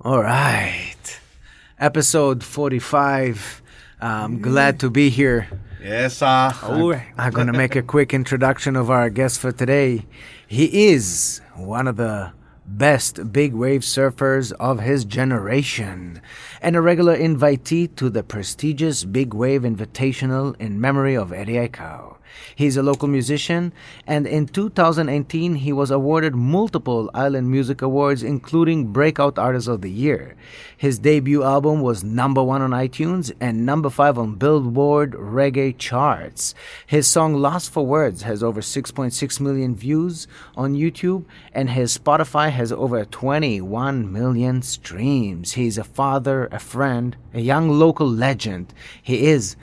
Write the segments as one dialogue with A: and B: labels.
A: All right. Episode 45. I'm glad to be here.
B: Yes,
A: I'm going to make a quick introduction of our guest for today. He is one of the best big wave surfers of his generation and a regular invitee to the prestigious Big Wave Invitational in memory of Eddie Aikau. He's a local musician, and in 2018 he was awarded multiple Island Music Awards, including Breakout Artist of the Year. His debut album was number 1 on iTunes and number 5 on Billboard Reggae charts. His song Lost for Words has over 6.6 million views on YouTube, and his Spotify has over 21 million streams. He's a father, a friend, a young local legend. He is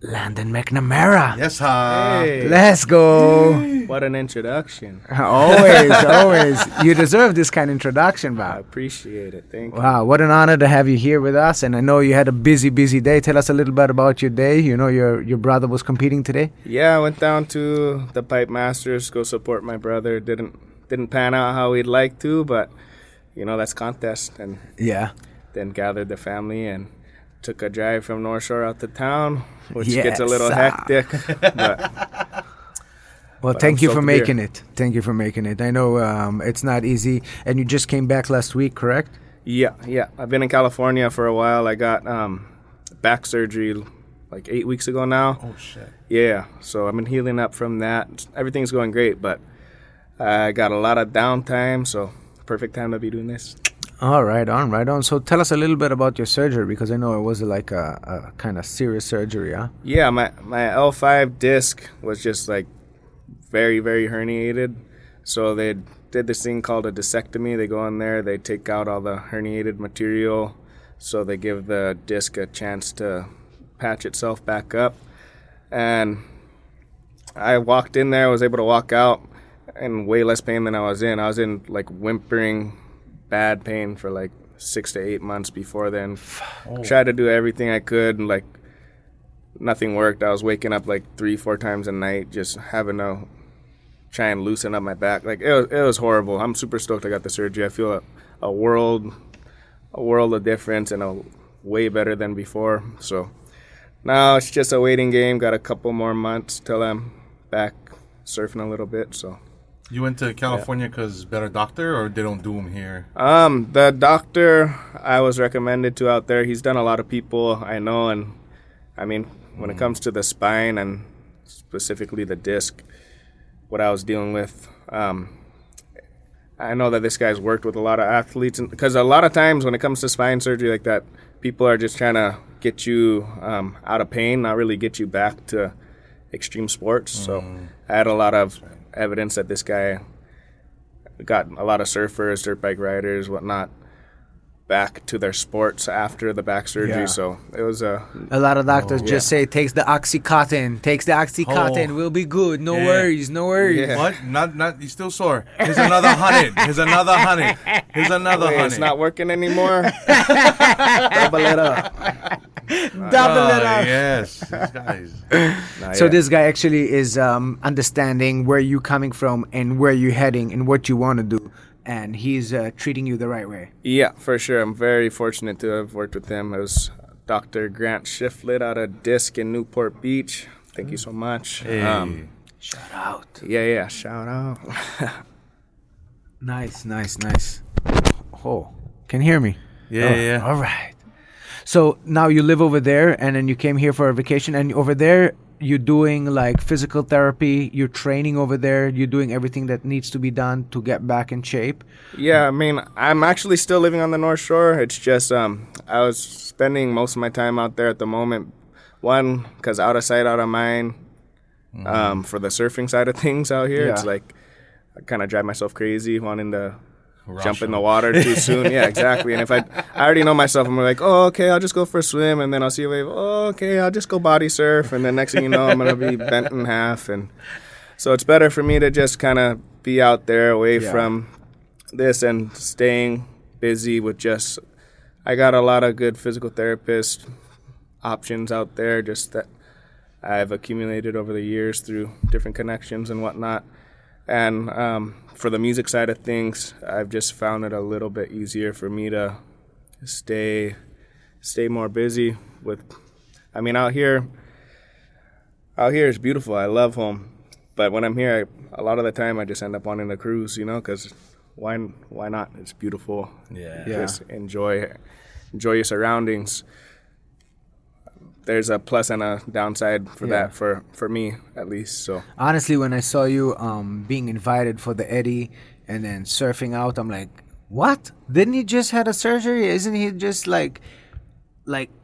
A: Landon McNamara.
B: Yes, ha.
C: Hey.
A: Let's go.
C: What an introduction.
A: Always. You deserve this kind of introduction,
C: I
A: Bob.
C: appreciate it. Thank you.
A: Wow, what an honor to have you here with us. And I know you had a busy day. Tell us a little bit about your day. You know, your brother was competing today.
C: Yeah, I went down to the Pipe Masters, go support my brother. Didn't pan out how we'd like to, but, you know, that's contest. And
A: Yeah.
C: then gathered the family and took a drive from North Shore out to town, which
A: Yes,
C: gets a little hectic.
A: Well,
C: But
A: thank
C: I'm
A: you for
C: stoked to be
A: making
C: here.
A: it. Thank you for making it. I know it's not easy. And you just came back last week, correct?
C: Yeah. I've been in California for a while. I got back surgery like 8 weeks ago now.
B: Oh, shit.
C: Yeah, so I've been healing up from that. Everything's going great, but I got a lot of downtime, so perfect time to be doing this.
A: All right on. So tell us a little bit about your surgery, because I know it was like a kind of serious surgery, huh?
C: Yeah, my L5 disc was just like very, very herniated. So they did this thing called a discectomy. They go in there, they take out all the herniated material, so they give the disc a chance to patch itself back up. And I walked in there, I was able to walk out in way less pain than I was in. I was in like whimpering bad pain for like 6 to 8 months before then. Tried to do everything I could, and like nothing worked. I was waking up like 3-4 times a night, just having to try and loosen up my back. Like it was horrible. I'm super stoked I got the surgery. I feel a world of difference, and a way better than before. So now it's just a waiting game. Got a couple more months till I'm back surfing a little bit. So.
B: You went to California because better doctor, or they don't do them here?
C: The doctor I was recommended to out there, he's done a lot of people I know, and I mean, when it comes to the spine and specifically the disc, what I was dealing with, I know that this guy's worked with a lot of athletes, because a lot of times when it comes to spine surgery like that, people are just trying to get you out of pain, not really get you back to extreme sports. So I had a lot of evidence that this guy got a lot of surfers, dirt bike riders, whatnot, back to their sports after the back surgery.
A: Yeah.
C: So it was a
A: lot of doctors just say, takes the Oxycontin,
B: Oh.
A: we'll be good. No
B: Yeah.
A: worries.
C: Yeah.
B: What? Not. He's still sore. Here's another 100. Here's another 100.
C: Wait, it's not working anymore. Double it up.
A: Double it up.
B: Yes. These guys.
C: Nah,
A: So
C: yeah.
A: this guy actually is understanding where you're coming from and where you're heading and what you want to do, and he's treating you the right way.
C: Yeah, for sure. I'm very fortunate to have worked with him. It was Dr. Grant Shiflett out of Disc in Newport Beach. Thank you so much.
B: Hey.
A: Shout out.
C: Yeah, shout out.
A: Nice. Oh, can you hear me?
B: Yeah.
A: All right. So now you live over there, and then you came here for a vacation, and over there you're doing like physical therapy, you're training over there, you're doing everything that needs to be done to get back in shape.
C: Yeah, I mean, I'm actually still living on the North Shore. It's just I was spending most of my time out there at the moment. One, because out of sight, out of mind. For the surfing side of things out here, it's
A: Yeah.
C: like I kind of drive myself crazy wanting to
B: Rush
C: jump in
B: him.
C: the water too soon. Yeah, exactly. And if I already know myself, I'm like, oh, okay, I'll just go for a swim, and then I'll see a wave. Oh, okay, I'll just go body surf, and then next thing you know, I'm gonna be bent in half. And so it's better for me to just kind of be out there away
A: Yeah.
C: from this and staying busy with just. I got a lot of good physical therapist options out there, just that I've accumulated over the years through different connections and whatnot. And for the music side of things, I've just found it a little bit easier for me to stay more busy with. I mean, out here is beautiful. I love home, but when I'm here, a lot of the time I just end up wanting to cruise, because why not? It's beautiful.
B: Yeah.
C: Just enjoy your surroundings. There's a plus and a downside for that for me at least. So
A: honestly, when I saw you being invited for the Eddie and then surfing out, I'm like, what? Didn't he just had a surgery? Isn't he just like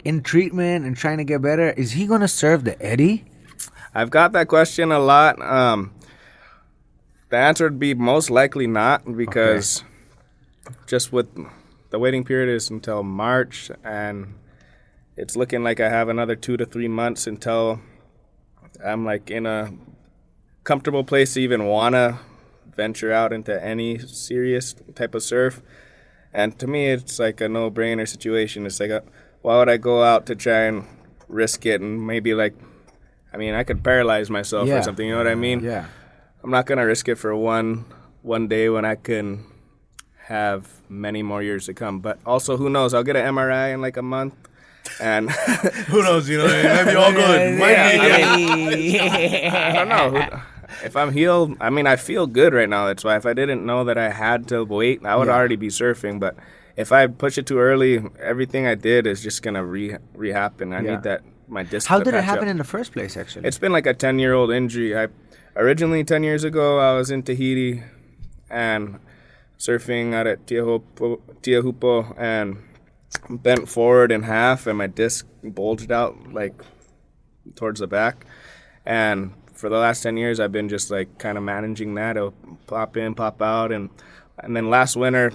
A: in treatment and trying to get better? Is he gonna serve the Eddie?
C: I've got that question a lot. The answer would be most likely not, because just with the waiting period is until March, and it's looking like I have another 2 to 3 months until I'm like in a comfortable place to even wanna venture out into any serious type of surf. And to me, it's like a no-brainer situation. It's like, why would I go out to try and risk it and maybe I could paralyze myself or something, you know what I mean?
A: Yeah.
C: I'm not going to risk it for one day when I can have many more years to come. But also, who knows? I'll get an MRI in like a month. And
B: who knows, it might be all good.
C: I don't know. If I'm healed, I feel good right now. That's why if I didn't know that I had to wait, I would already be surfing. But if I push it too early, everything I did is just going to re-happen. I need that, my disc.
A: How did it happen in the first place, actually?
C: It's been like a 10-year-old injury. Originally, 10 years ago, I was in Tahiti and surfing out at Teahupo'o and bent forward in half, and my disc bulged out like towards the back. And for the last 10 years, I've been just like kind of managing that. It'll pop in, pop out. And then last winter,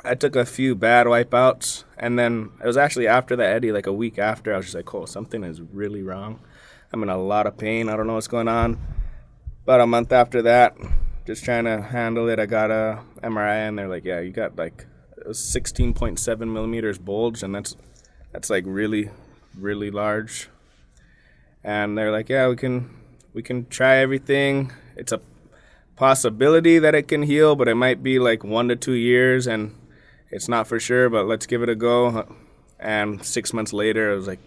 C: I took a few bad wipeouts. And then it was actually after the Eddie, like a week after, I was just like, oh, something is really wrong. I'm in a lot of pain. I don't know what's going on. About a month after that, just trying to handle it, I got a MRI, and they're like, yeah, you got like a 16.7 millimeters bulge, and that's like really, really large. And they're like, yeah, we can try everything. It's a possibility that it can heal, but it might be like 1 to 2 years, and it's not for sure, but let's give it a go. And 6 months later, it was like,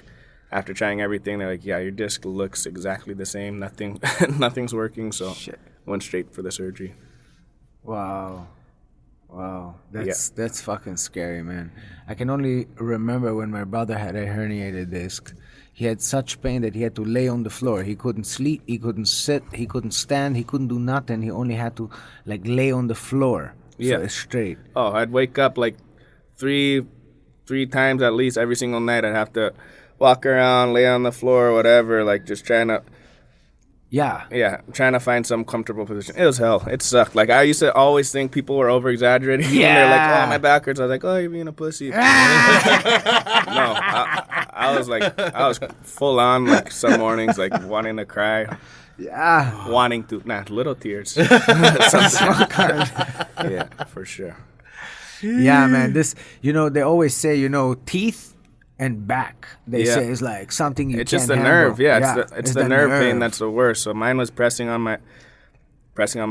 C: after trying everything, they're like, yeah, your disc looks exactly the same. Nothing's working, so went straight for the surgery.
A: Wow. That's fucking scary, man. I can only remember when my brother had a herniated disc. He had such pain that he had to lay on the floor. He couldn't sleep, he couldn't sit, he couldn't stand, he couldn't do nothing. He only had to like lay on the floor. So it's straight.
C: Oh, I'd wake up like three times at least every single night. I'd have to walk around, lay on the floor or whatever, like just trying to trying to find some comfortable position. It was hell. It sucked. Like, I used to always think people were over-exaggerating. Yeah. And they're like, oh, my back hurts. I was like, oh, you're being a pussy. No, I was full on, like, some mornings, like, wanting to cry.
A: Yeah.
C: Wanting to, little tears. Some small cars. Yeah, for sure.
A: Yeah, man. This, they always say, teeth and back, they say, is like something you can't handle.
C: It's just the nerve, it's the nerve pain that's the worst. So mine was pressing on my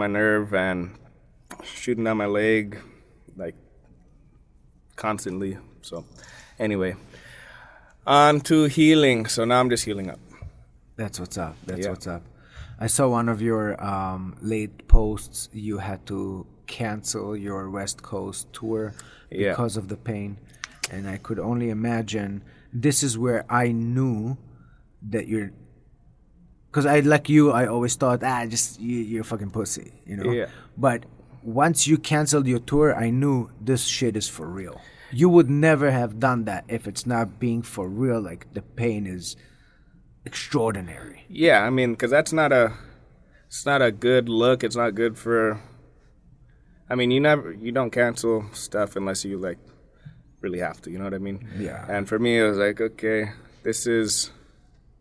C: nerve and shooting down my leg, like, constantly. So, anyway, on to healing. So now I'm just healing up.
A: That's what's up. What's up. I saw one of your late posts. You had to cancel your West Coast tour because of the pain. And I could only imagine, this is where I knew that you're, because I always thought, you're a fucking pussy,
C: Yeah.
A: But once you canceled your tour, I knew this shit is for real. You would never have done that if it's not being for real. Like, the pain is extraordinary.
C: Yeah, because it's not a good look. It's not good for, you don't cancel stuff unless you, like, really have to, you know what I mean?
A: Yeah.
C: And for me, it was like, okay, this is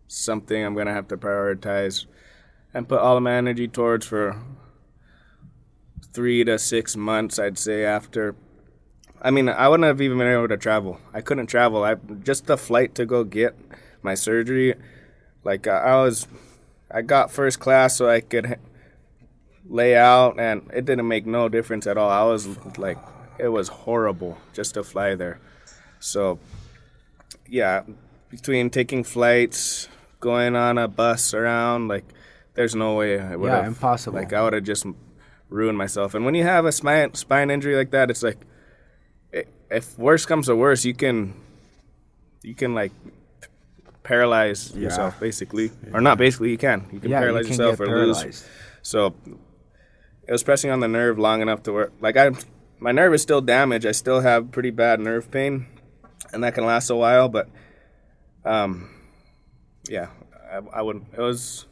C: something I'm going to have to prioritize and put all of my energy towards for 3 to 6 months, I'd say, after. I wouldn't have even been able to travel. I couldn't travel. Just the flight to go get my surgery, like, I got first class so I could lay out, and it didn't make no difference at all. I was like, it was horrible just to fly there. So, yeah, between taking flights, going on a bus around, like, there's no way I would have.
A: Yeah, impossible.
C: Like, I would have just ruined myself. And when you have a spine injury like that, it's like, if worse comes to worse, you can like paralyze yourself, basically, or not basically. You can paralyze yourself or lose. So it was pressing on the nerve long enough to where, like, my nerve is still damaged. I still have pretty bad nerve pain, and that can last a while. But yeah, I would. It was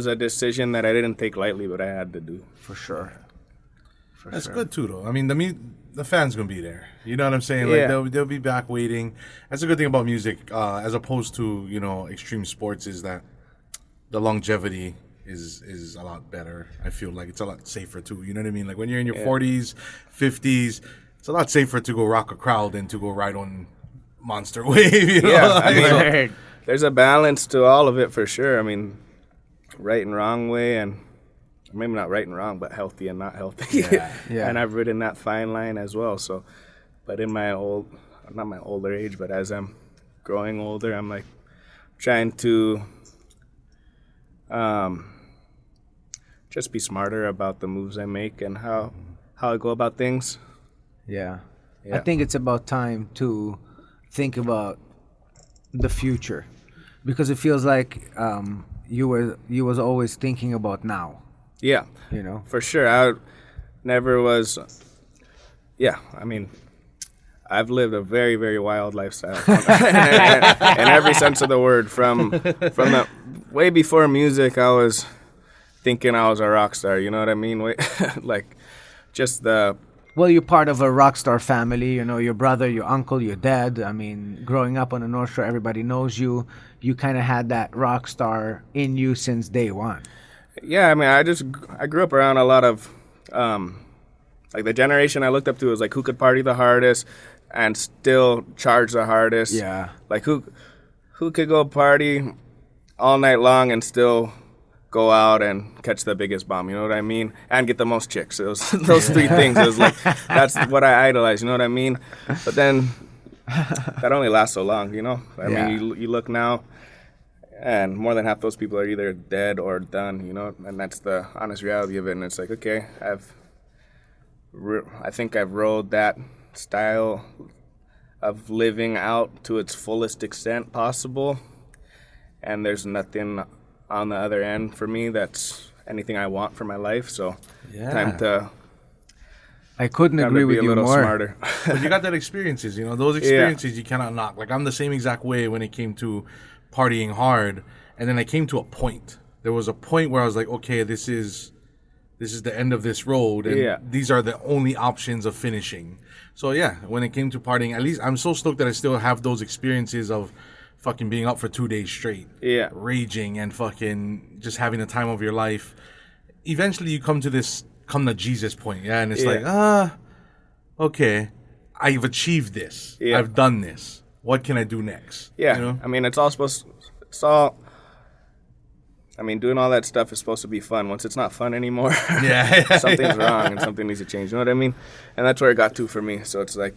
C: a decision that I didn't take lightly, but I had to do.
A: For sure.
B: That's good too, though. I mean, the fans gonna be there. You know what I'm saying? Like they'll be back waiting. That's a good thing about music, as opposed to extreme sports, is that the longevity is a lot better. I feel like it's a lot safer too. You know what I mean? Like when you're in your 40s, 50s, it's a lot safer to go rock a crowd than to go ride on Monster Wave. You know?
C: Yeah, I mean, there's a balance to all of it for sure. I mean, right and wrong way, and maybe not right and wrong, but healthy and not healthy.
A: Yeah.
C: And I've ridden that fine line as well. So, but in my not my older age, but as I'm growing older, I'm like trying to just be smarter about the moves I make and how I go about things.
A: Yeah. I think it's about time to think about the future, because it feels like you was always thinking about now.
C: Yeah, for sure. I never was. Yeah, I mean, I've lived a very, very wild lifestyle, in every sense of the word. From the way before music, I was thinking I was a rock star. You know what I mean? Like, just the.
A: Well, you're part of a rock star family. Your brother, your uncle, your dad. I mean, growing up on the North Shore, everybody knows you. You kind of had that rock star in you since day one.
C: Yeah, I mean, I grew up around a lot of, like, the generation I looked up to was, like, who could party the hardest and still charge the hardest.
A: Yeah.
C: Like, who could go party all night long and still go out and catch the biggest bomb, you know what I mean? And get the most chicks. It was those three things. It was like, that's what I idolize, you know what I mean? But then that only lasts so long, I mean, you look now, and more than half those people are either dead or done, and that's the honest reality of it. And it's like, okay, I think I've rode that style of living out to its fullest extent possible, and there's nothing on the other end for me that's anything I want for my life. So time to.
A: I couldn't agree with you more.
C: Smarter.
B: But you got that experiences, those experiences you cannot knock. Like, I'm the same exact way when it came to partying hard, and then I came to a point. There was a point where I was like, okay, this is the end of this road, and these are the only options of finishing. So yeah, when it came to partying, at least I'm so stoked that I still have those experiences of fucking being up for 2 days straight, raging and fucking just having the time of your life. Eventually you come to Jesus point, and it's like, okay, I've achieved this. I've done this. What can I do next?
C: Yeah, I mean, doing all that stuff is supposed to be fun. Once it's not fun anymore, something's wrong and something needs to change. You know what I mean? And that's where it got to for me. So it's like,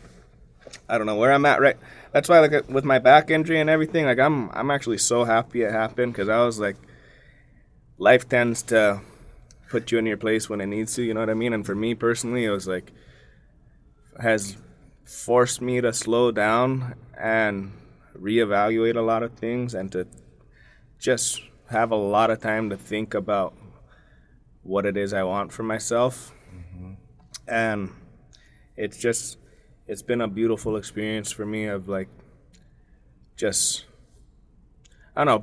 C: I don't know where I'm at right. That's why, like, with my back injury and everything, like, I'm actually so happy it happened, because I was like, life tends to put you in your place when it needs to. You know what I mean? And for me personally, it was like, has forced me to slow down and reevaluate a lot of things, and to just have a lot of time to think about what it is I want for myself. Mm-hmm. And it's been a beautiful experience for me of, like, just, I don't know,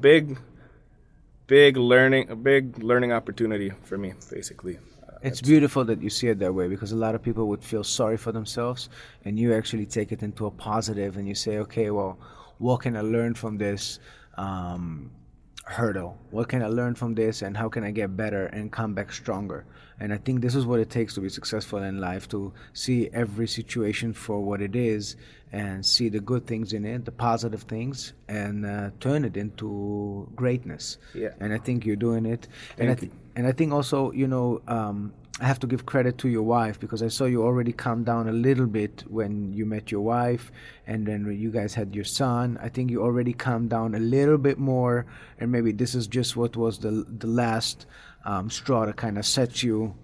C: big learning opportunity for me, basically.
A: It's beautiful that you see it that way, because a lot of people would feel sorry for themselves, and you actually take it into a positive, and you say, okay, well, what can I learn from this hurdle? What can I learn from this, and how can I get better and come back stronger? And I think this is what it takes to be successful in life, to see every situation for what it is, and see the good things in it, the positive things, and turn it into greatness.
C: Yeah.
A: And I think you're doing it.
C: Thank you.
A: And I think also, I have to give credit to your wife, because I saw you already calm down a little bit when you met your wife, and then when you guys had your son. I think you already calmed down a little bit more, and maybe this is just what was the last straw to kind of set you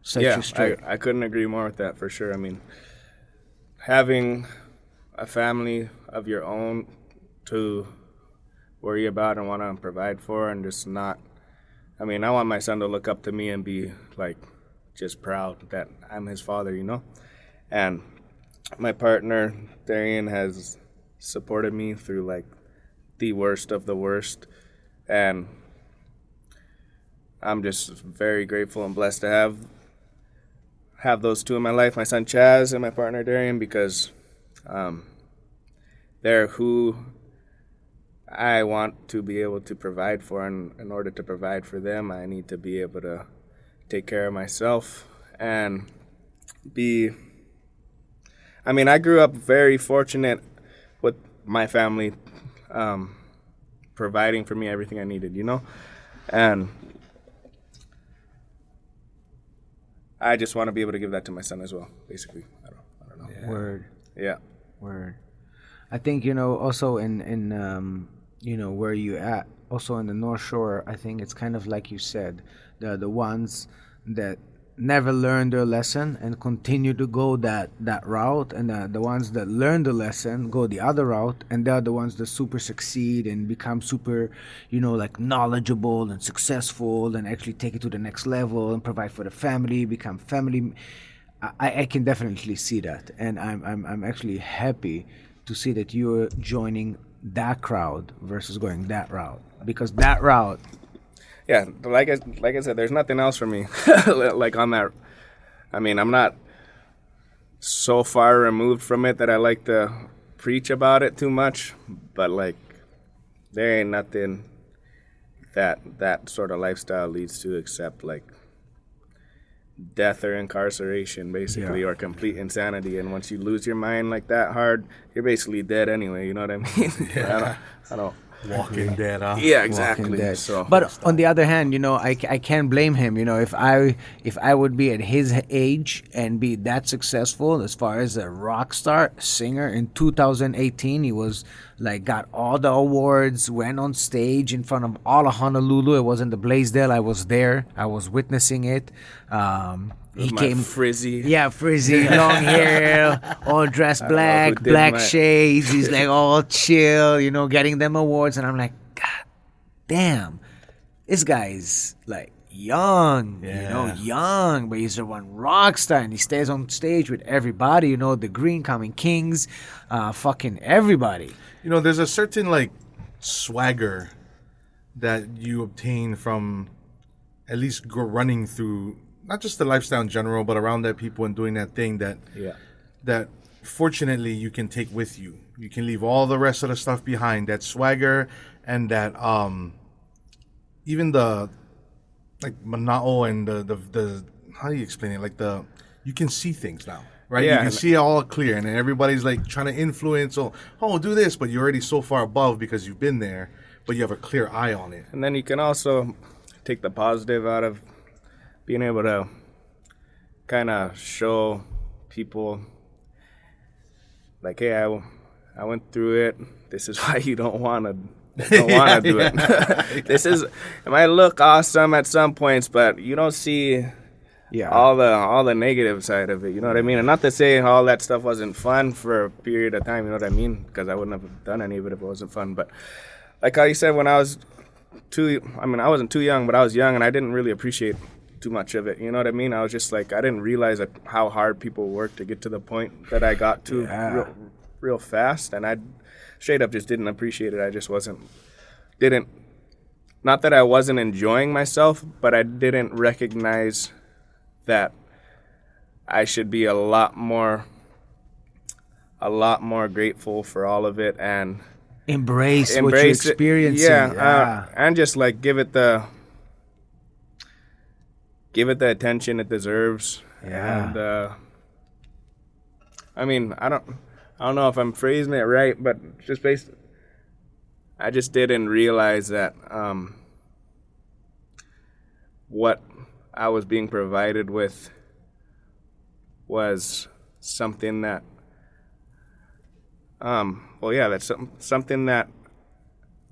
A: straight.
C: I couldn't agree more with that, for sure. I mean, having a family of your own to worry about and want to provide for, and just not, I mean, I want my son to look up to me and be like just proud that I'm his father, you know? And my partner, Darian, has supported me through like the worst of the worst. And I'm just very grateful and blessed to have those two in my life, my son Chaz and my partner Darian, because they're who I want to be able to provide for, and in order to provide for them, I need to be able to take care of myself and I grew up very fortunate with my family providing for me everything I needed, you know? And I just want to be able to give that to my son as well, basically. I don't know.
A: Yeah. Word.
C: Yeah.
A: Word. I think, also in where you at, also in the North Shore, I think it's kind of like you said, the ones that never learned their lesson and continue to go that route, and the ones that learn the lesson go the other route, and they're the ones that super succeed and become super, like knowledgeable and successful and actually take it to the next level and provide for the family, become family. I can definitely see that, and I'm actually happy to see that you're joining that crowd versus going that route, because that route.
C: Yeah, like I said, there's nothing else for me. Like on that, I mean, I'm not so far removed from it that I like to preach about it too much, but like there ain't nothing that sort of lifestyle leads to except like death or incarceration, basically, or complete insanity. And once you lose your mind like that hard, you're basically dead anyway. You know what I mean?
B: Yeah.
C: I don't.
B: Walking Dead, huh?
C: Yeah, exactly.
A: So, but on the other hand, I can't blame him. If I would be at his age and be that successful as far as a rock star singer in 2018, he was like got all the awards, went on stage in front of all of Honolulu. It was in the Blaisdell. I was there. I was witnessing it. He came
C: frizzy.
A: Yeah, frizzy, long hair, all dressed black shades. He's like all chill, getting them awards. And I'm like, God damn, this guy's like young, young, but he's the one rock star, and he stays on stage with everybody, the Green Coming Kings, fucking everybody.
B: There's a certain like swagger that you obtain from at least running through not just the lifestyle in general, but around that people and doing that thing that fortunately you can take with you. You can leave all the rest of the stuff behind. That swagger and that even the like mana'o and the how do you explain it? Like you can see things now. Right?
C: Yeah,
B: you can see it all clear, and then everybody's like trying to influence, do this, but you're already so far above because you've been there, but you have a clear eye on it.
C: And then you can also take the positive out of being able to kind of show people like, hey, I went through it. This is why you don't want to do it. This is, it might look awesome at some points, but you don't see all the negative side of it. You know what I mean? And not to say all that stuff wasn't fun for a period of time. You know what I mean? Because I wouldn't have done any of it if it wasn't fun. But like how you said, when I was I wasn't too young, but I was young, and I didn't really appreciate too much of it. You know what I mean? I was just like, I didn't realize how hard people work to get to the point that I got to real fast, and I straight up just didn't appreciate it. I just didn't, not that I wasn't enjoying myself, but I didn't recognize that I should be a lot more grateful for all of it and
A: embrace what you're experiencing.
C: And just like give it the attention it deserves. And I mean, I don't know if I'm phrasing it right, but just I just didn't realize that what I was being provided with was something that, that's something that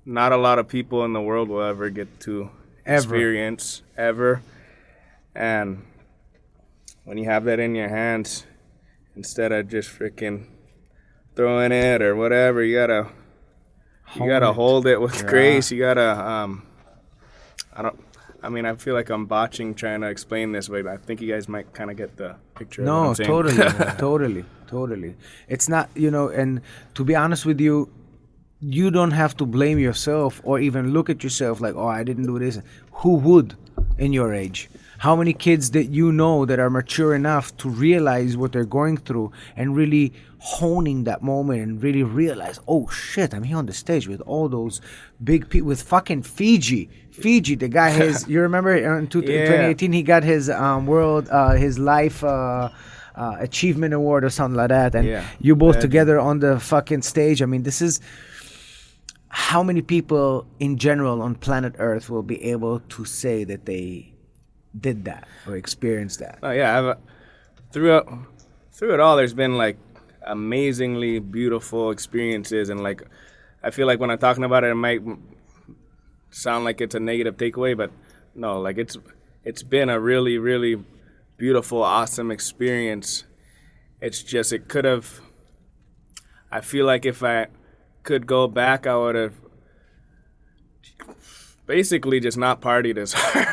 C: not a lot of people in the world will ever get to experience ever. And when you have that in your hands, instead of just freaking throwing it or whatever, you gotta hold it with grace. You gotta I feel like I'm botching trying to explain this, but I think you guys might kind of get the picture of what I'm saying.
A: Totally. It's not, and to be honest with you, you don't have to blame yourself or even look at yourself like, oh, I didn't do this. Who would in your age? How many kids that you know that are mature enough to realize what they're going through and really honing that moment and really realize, oh shit, I'm here on the stage with all those big people, with fucking Fiji, the guy has, you remember in 2018 he got his his life achievement award or something like that, and you both together on the fucking stage. I mean, this is how many people in general on planet Earth will be able to say that they did that or experienced that.
C: Oh yeah, through it all, there's been like amazingly beautiful experiences, and like I feel like when I'm talking about it, it might sound like it's a negative takeaway, but no, like it's been a really, really beautiful, awesome experience. It's just it could have. I feel like if I could go back, I would have basically just not partied as hard.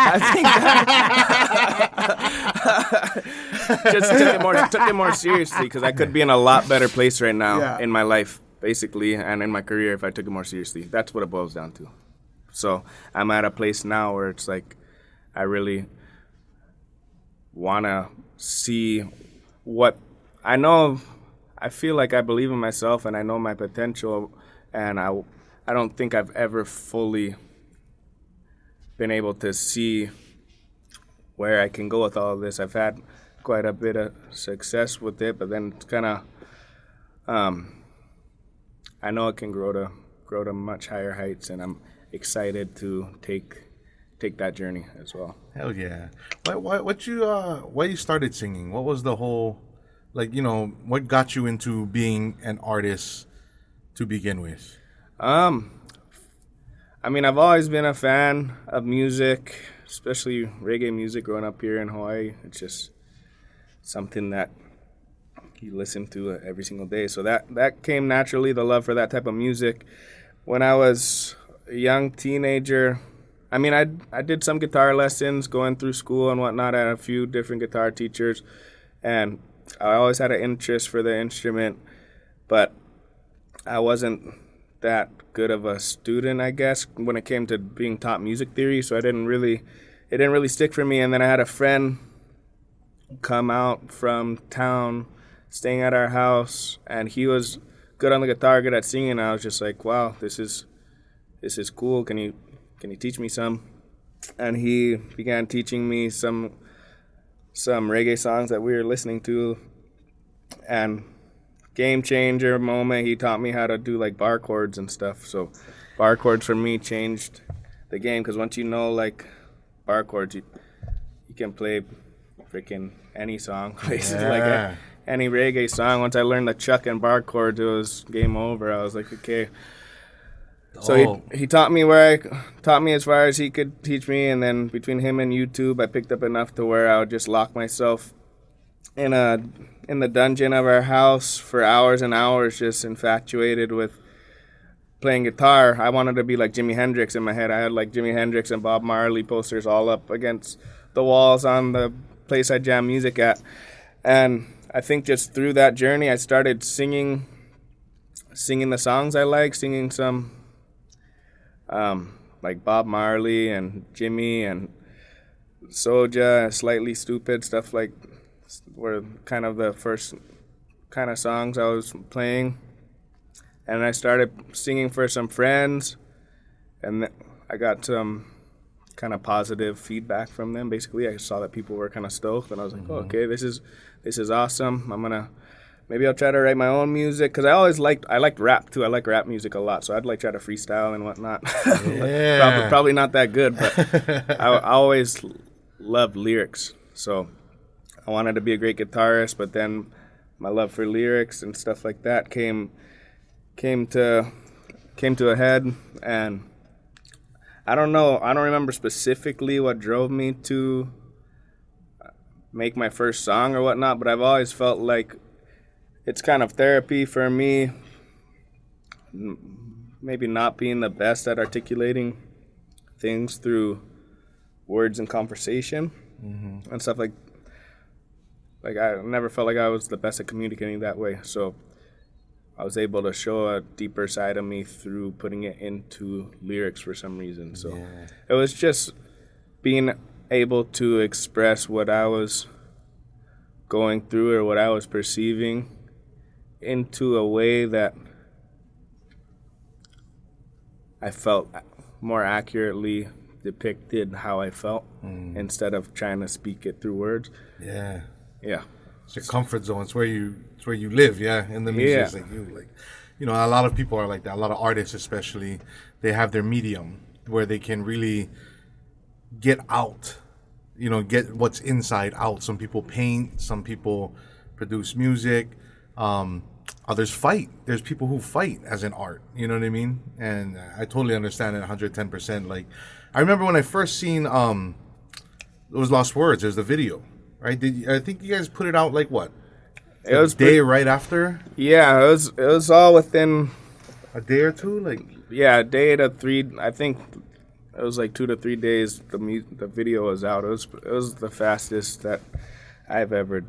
C: I think just took it more seriously, because I could be in a lot better place right now in my life, basically, and in my career if I took it more seriously. That's what it boils down to. So I'm at a place now where it's like I really want to see what I know. I feel like I believe in myself and I know my potential, and I don't think I've ever fully been able to see where I can go with all of this. I've had quite a bit of success with it, but then it's kind of, I know it can grow to much higher heights, and I'm excited to take that journey as well.
B: Hell yeah! Why you started singing? What was the whole, what got you into being an artist to begin with?
C: I've always been a fan of music, especially reggae music growing up here in Hawaii. It's just something that you listen to every single day. So that came naturally, the love for that type of music. When I was a young teenager, I did some guitar lessons going through school and whatnot. I had a few different guitar teachers, and I always had an interest for the instrument, but I wasn't that good of a student, I guess, when it came to being taught music theory, so it didn't really stick for me. And then I had a friend come out from town, staying at our house, and he was good on the guitar, good at singing, and I was just like, wow, this is cool. Can you teach me some? And he began teaching me some reggae songs that we were listening to, and game changer moment, he taught me how to do like bar chords and stuff. So bar chords for me changed the game, because once you know like bar chords, you can play freaking any song, basically, like any reggae song. Once I learned the chuck and bar chords, it was game over. I was like, okay. So he taught me as far as he could teach me, and then between him and YouTube, I picked up enough to where I would just lock myself in the dungeon of our house for hours and hours, just infatuated with playing guitar. I wanted to be like Jimi Hendrix in my head. I had like Jimi Hendrix and Bob Marley posters all up against the walls on the place I jam music at. And I think just through that journey, I started singing the songs I like, singing some like Bob Marley and Jimmy and Soja, Slightly Stupid, stuff like were kind of the first kind of songs I was playing. And I started singing for some friends, and I got some kind of positive feedback from them. Basically, I saw that people were kind of stoked, and I was like, oh, okay, this is awesome. I'm gonna maybe I'll try to write my own music, because I liked rap too. I like rap music a lot, so I'd like try to freestyle and whatnot.
B: Yeah.
C: probably not that good, but I always loved lyrics, so I wanted to be a great guitarist. But then my love for lyrics and stuff like that came to a head, and I don't know. I don't remember specifically what drove me to make my first song or whatnot, but I've always felt like it's kind of therapy for me, maybe not being the best at articulating things through words and conversation and stuff like I never felt like I was the best at communicating that way. So I was able to show a deeper side of me through putting it into lyrics for some reason. So it was just being able to express what I was going through or what I was perceiving into a way that I felt more accurately depicted how I felt instead of trying to speak it through words.
B: Yeah.
C: Yeah.
B: It's your comfort zone. It's where you live, in the music. It's like a lot of people are like that. A lot of artists especially, they have their medium where they can really get out, get what's inside out. Some people paint, some people produce music, others fight. There's people who fight as an art, you know what I mean? And I totally understand it 110%. Like, I remember when I first seen those Lost Words, there's the video, right? I think you guys put it out like what?
C: It was
B: a day right after?
C: Yeah, it was all within
B: a day or two, like
C: a day to 3. I think it was like 2 to 3 days. The video was out. It was the fastest that I've ever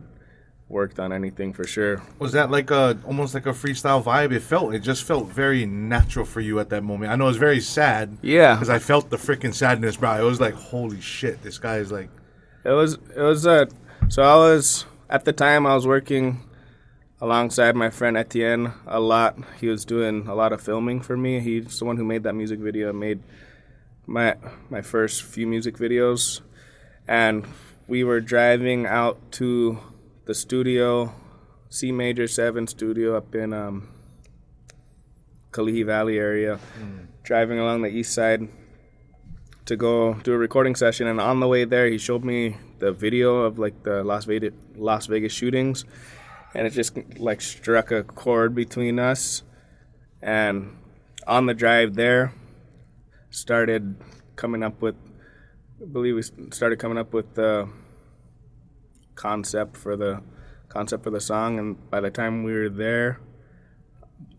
C: worked on anything for sure.
B: Was that like almost like a freestyle vibe? It just felt very natural for you at that moment. I know it was very sad.
C: Yeah,
B: because I felt the freaking sadness, bro. It was like, holy shit, this guy is like.
C: It was so I was at the time I was working alongside my friend Etienne a lot. He was doing a lot of filming for me. He's the one who made that music video, made my first few music videos, and we were driving out to the studio, C Major 7 studio up in Kalihi Valley area, driving along the east side to go do a recording session. And on the way there, he showed me the video of like the Las Vegas shootings, and it just like struck a chord between us. And on the drive there, started coming up with the concept for the song. And by the time we were there,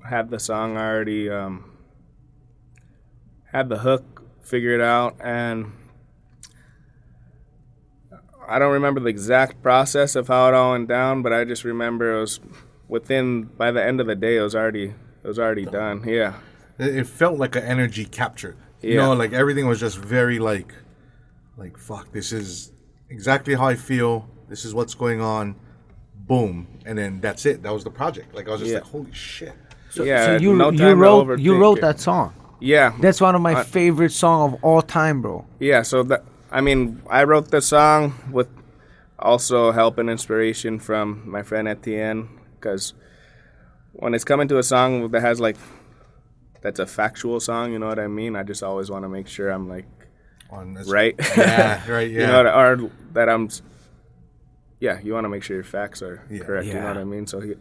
C: had the song already, had the hook figured out. And I don't remember the exact process of how it all went down, but I just remember it was by the end of the day, it was already done. Yeah.
B: It felt like an energy captured. Like everything was just very like fuck, this is exactly how I feel. This is what's going on. Boom. And then that's it. That was the project. Like I was just like, holy shit.
A: So you wrote that song.
C: Yeah.
A: That's one of my favorite songs of all time, bro.
C: Yeah, so I wrote the song with also help and inspiration from my friend Etienne, because when it's coming to a song that has that's a factual song, you know what I mean? I just always want to make sure I'm right.
B: Yeah, right, yeah.
C: Or that I'm, you want to make sure your facts are correct, you know what I mean? So he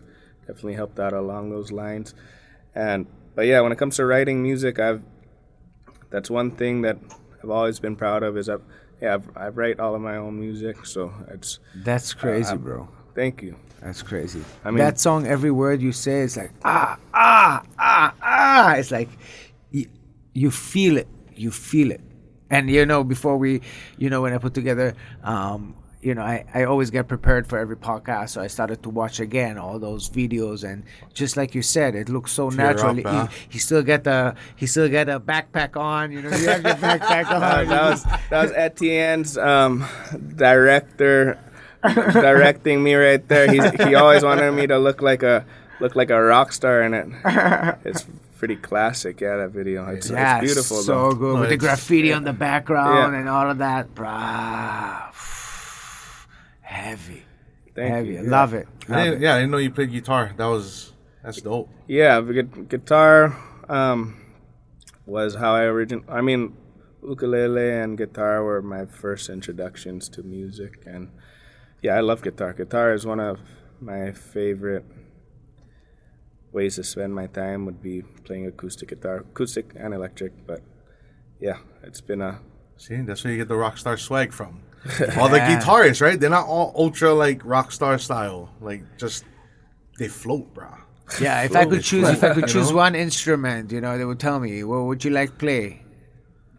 C: definitely helped out along those lines. But when it comes to writing music, that's one thing that I've always been proud of is I write all of my own music, so
A: that's crazy, bro.
C: Thank you.
A: That's crazy.
C: I mean,
A: that song, every word you say is like It's like you feel it. You feel it. And before we, when I put together, I always get prepared for every podcast, so I started to watch again all those videos, and just like you said, it looks so natural. He still got a backpack on, you have your backpack on.
C: That was Etienne's director directing me right there. He always wanted me to look like a rock star in it. It's pretty classic, that video. It's beautiful,
A: so
C: though.
A: good with the graffiti on the background and all of that, bruh. Heavy.
C: Thank you.
A: Love it.
B: I didn't know you played guitar. That's dope.
C: Yeah, guitar was how I mean, ukulele and guitar were my first introductions to music, and yeah, I love guitar. Guitar is one of my favorite ways to spend my time. Would be playing acoustic guitar, acoustic and electric. But yeah, it's been a
B: See, that's where you get the rock star swag from. All the guitarists, right? They're not all ultra like rock star style. Like just they float, bro.
A: Yeah, if I could choose one instrument, they would tell me, what would you like to play?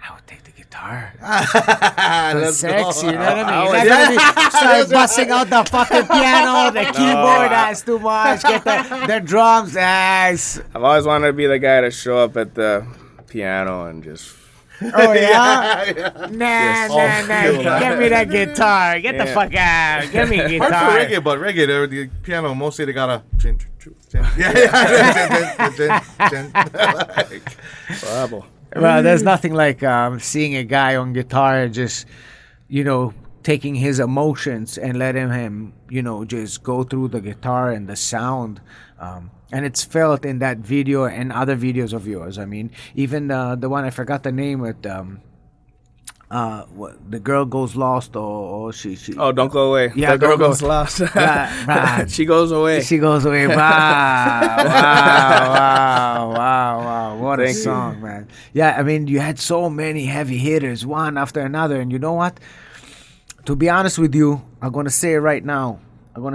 A: I would take the guitar. That's sexy, you know what I mean? You're not gonna start busting out the fucking piano, the keyboard, that's too much. Get the drums, I've
C: always wanted to be the guy to show up at the piano and just...
A: Oh, yeah? Nah. Get me that guitar. Get the fuck out. Get me a guitar.
B: Hard for reggae, but reggae, the piano, mostly they got a...
A: Well, there's nothing like seeing a guy on guitar just, taking his emotions and letting him, just go through the guitar and the sound. And it's felt in that video and other videos of yours. I mean, even the one, I forgot the name, with the girl goes lost, or she.
C: Oh, don't go away.
A: Yeah,
C: the girl goes lost. She goes away.
A: She goes away. Wow. What a song, man. Yeah, I mean, you had so many heavy hitters, one after another. And you know what? To be honest with you, I'm going to say it right now. I'm going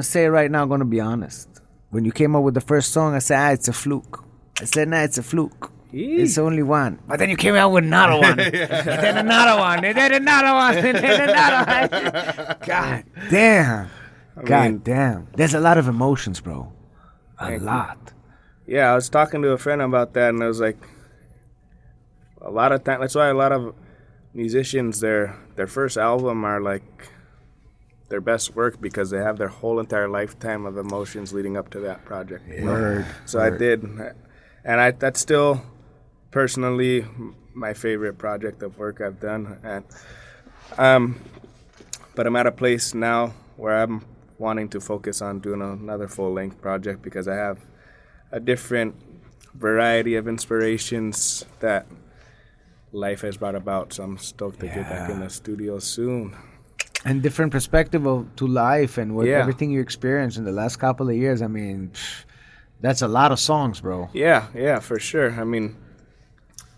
A: to be honest. When you came up with the first song, I said, it's a fluke. I said, nah, it's a fluke. It's only one. But then you came out with another one. And then another one. And then another one. And then another one. God damn. God damn. There's a lot of emotions, bro. A lot.
C: Yeah, I was talking to a friend about that, and I was like, a lot of time. That's why a lot of musicians, their first album are like their best work, because they have their whole entire lifetime of emotions leading up to that project.
A: Word.
C: So I did, and that's still personally my favorite project of work I've done. And but I'm at a place now where I'm wanting to focus on doing another full-length project, because I have a different variety of inspirations that life has brought about. So I'm stoked to get back in the studio soon.
A: And different perspective to life and everything you experienced in the last couple of years. I mean, that's a lot of songs, bro.
C: Yeah, for sure. I mean,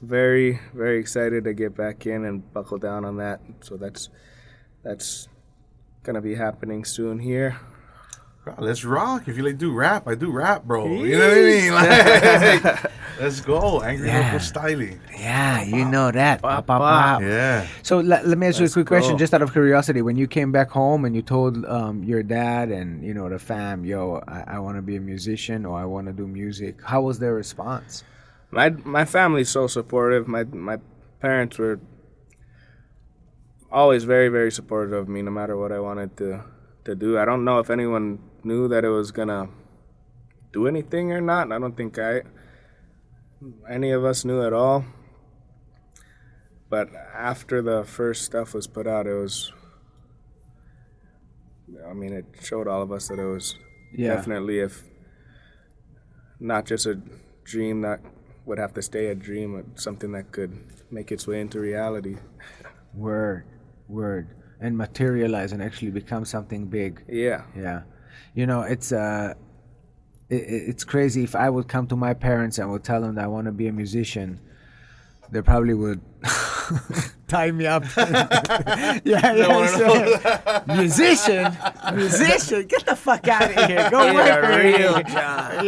C: very, very excited to get back in and buckle down on that. So that's gonna be happening soon here.
B: Bro, let's rock. If you do rap, I do rap, bro. You know what I mean? Like, let's go. Angry Local Styling.
A: Yeah, you know that. Pop.
B: Yeah.
A: So let me ask you a quick question, just out of curiosity. When you came back home and you told your dad and the fam, yo, I want to be a musician, or I want to do music, how was their response?
C: My family's so supportive. My parents were always very, very supportive of me, no matter what I wanted to do. I don't know if anyone knew that it was gonna do anything or not. I don't think any of us knew at all. But after the first stuff was put out, it showed all of us that it was definitely, if not just a dream that would have to stay a dream, but something that could make its way into reality.
A: Word. And materialize and actually become something big.
C: Yeah.
A: It's crazy. If I would come to my parents and would tell them that I want to be a musician, they probably would tie me up. Musician, get the fuck out of here. Go work a real job.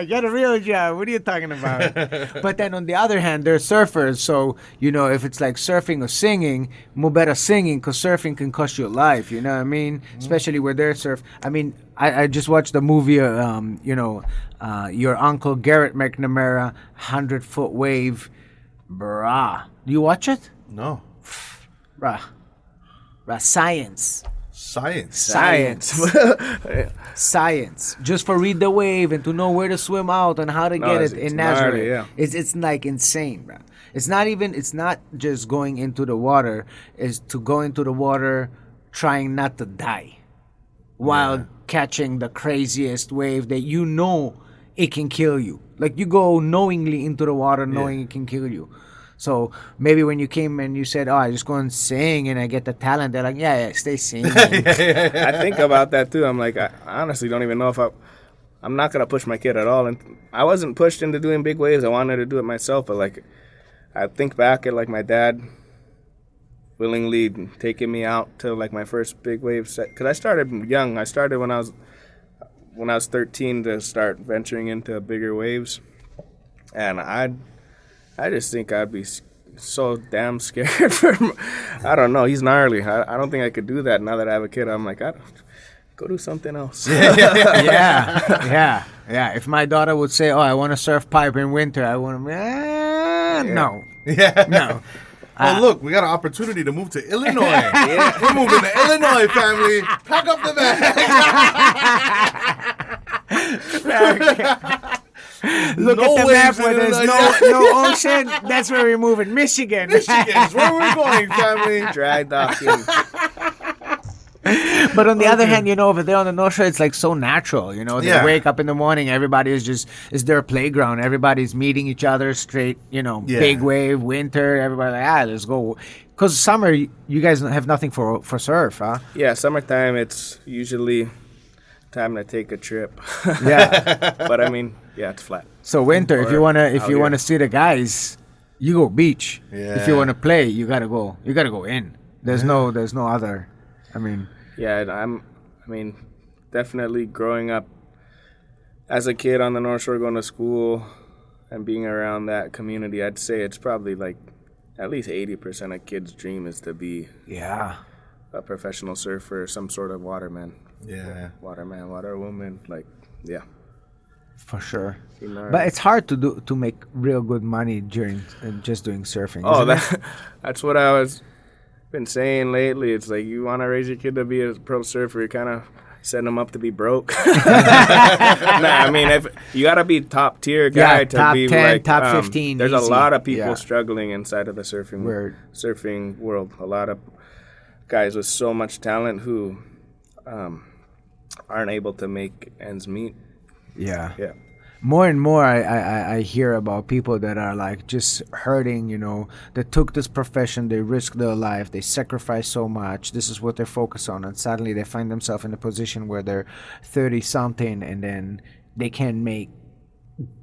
A: Get a real job. What are you talking about? But then on the other hand, they're surfers. So, if it's like surfing or singing, more better singing, because surfing can cost you a life. You know what I mean? Especially where they're surf. I mean, I just watched the movie, your uncle Garrett McNamara, 100-Foot Wave. Bruh. Do you watch it?
B: No.
A: Bruh. Science. Just for read the wave and to know where to swim out and how to get it in natural.
C: Yeah.
A: It's like insane, bro. It's not just going into the water. It's to go into the water trying not to die. while catching the craziest wave that you know it can kill you. Like, you go knowingly into the water knowing it can kill you. So maybe when you came and you said, "Oh, I just go and sing and I get the talent," they're like, "Yeah, stay singing."
C: I think about that too. I'm like, I honestly don't even know if I'm not gonna push my kid at all. And I wasn't pushed into doing big waves. I wanted to do it myself. But like, I think back at like my dad willingly taking me out to like my first big wave set. Because I started young. I started when I was 13 to start venturing into bigger waves, and I just think I'd be so damn scared for him. I don't know. He's gnarly. I don't think I could do that now that I have a kid. I'm like, go do something else.
A: Yeah. If my daughter would say, "Oh, I want to surf pipe in winter," I want to, no.
B: Yeah.
A: No.
B: Oh, look, we got an opportunity to move to Illinois. We're moving to Illinois, family. Pack up the bag.
A: Look
B: No
A: at the map
B: waves in
A: where there's
B: Illinois.
A: no ocean. That's where we're moving. Michigan.
B: Michigan is where we're going, family.
C: Dry docking.
A: But on the other hand, over there on the North Shore, it's like so natural. They
B: Yeah.
A: wake up in the morning, everybody is their playground. Everybody's meeting each other straight, big wave, winter, everybody like, let's go. Because summer, you guys have nothing for surf, huh?
C: Yeah, summertime, it's usually time to take a trip.
A: Yeah.
C: But I mean, yeah, it's flat.
A: So winter, if you wanna see the guys, you go beach.
B: Yeah.
A: If you wanna play, you gotta go in. There's no other. I mean.
C: Yeah, definitely growing up as a kid on the North Shore, going to school and being around that community, I'd say it's probably like at least 80% of kids' dream is to be a professional surfer, some sort of waterman.
B: Yeah.
C: Waterman, waterwoman,
A: For sure.
C: Gnarly.
A: But it's hard to make real good money during just doing surfing.
C: Oh,
A: isn't it?
C: that's what I was been saying lately. It's like, you want to raise your kid to be a pro surfer, you kind of set them up to be broke. If you got to be top tier guy to
A: top
C: be
A: 10,
C: like
A: top 15.
C: There's
A: easy.
C: a lot of people
A: Yeah.
C: struggling inside of the surfing world. A lot of guys with so much talent who aren't able to make ends meet.
A: Yeah.
C: Yeah.
A: More and more I hear about people that are like just hurting, that took this profession, they risked their life, they sacrificed so much, this is what they're focused on, and suddenly they find themselves in a position where they're 30 something and then they can't make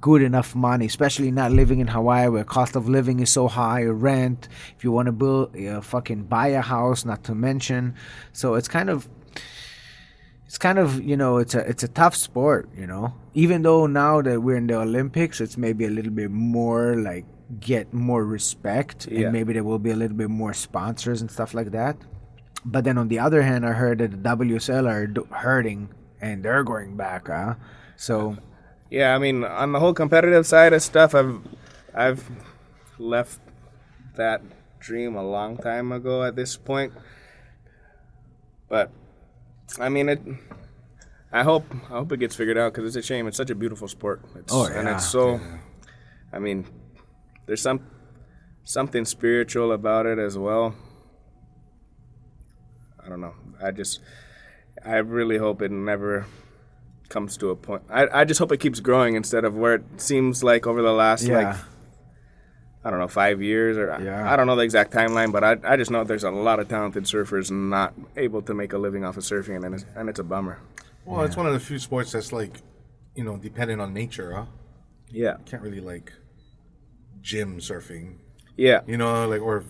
A: good enough money, especially not living in Hawaii where cost of living is so high, rent, if you want to buy a house, not to mention. So it's kind of it's a tough sport, even though now that we're in the Olympics, it's maybe a little bit more like get more respect, and maybe there will be a little bit more sponsors and stuff like that. But then on the other hand, I heard that the WSL are hurting and they're going back, so
C: Yeah, on the whole competitive side of stuff, I've left that dream a long time ago at this point. But I hope it gets figured out, because it's a shame. It's such a beautiful sport. And it's so. There's something spiritual about it as well. I don't know. I really hope it never comes to a point. I just hope it keeps growing instead of where it seems like over the last 5 years, or I don't know the exact timeline, but I just know there's a lot of talented surfers not able to make a living off of surfing, and it's a bummer.
B: Well, it's one of the few sports that's dependent on nature, huh?
C: Yeah.
B: You can't really gym surfing.
C: Yeah.
B: Or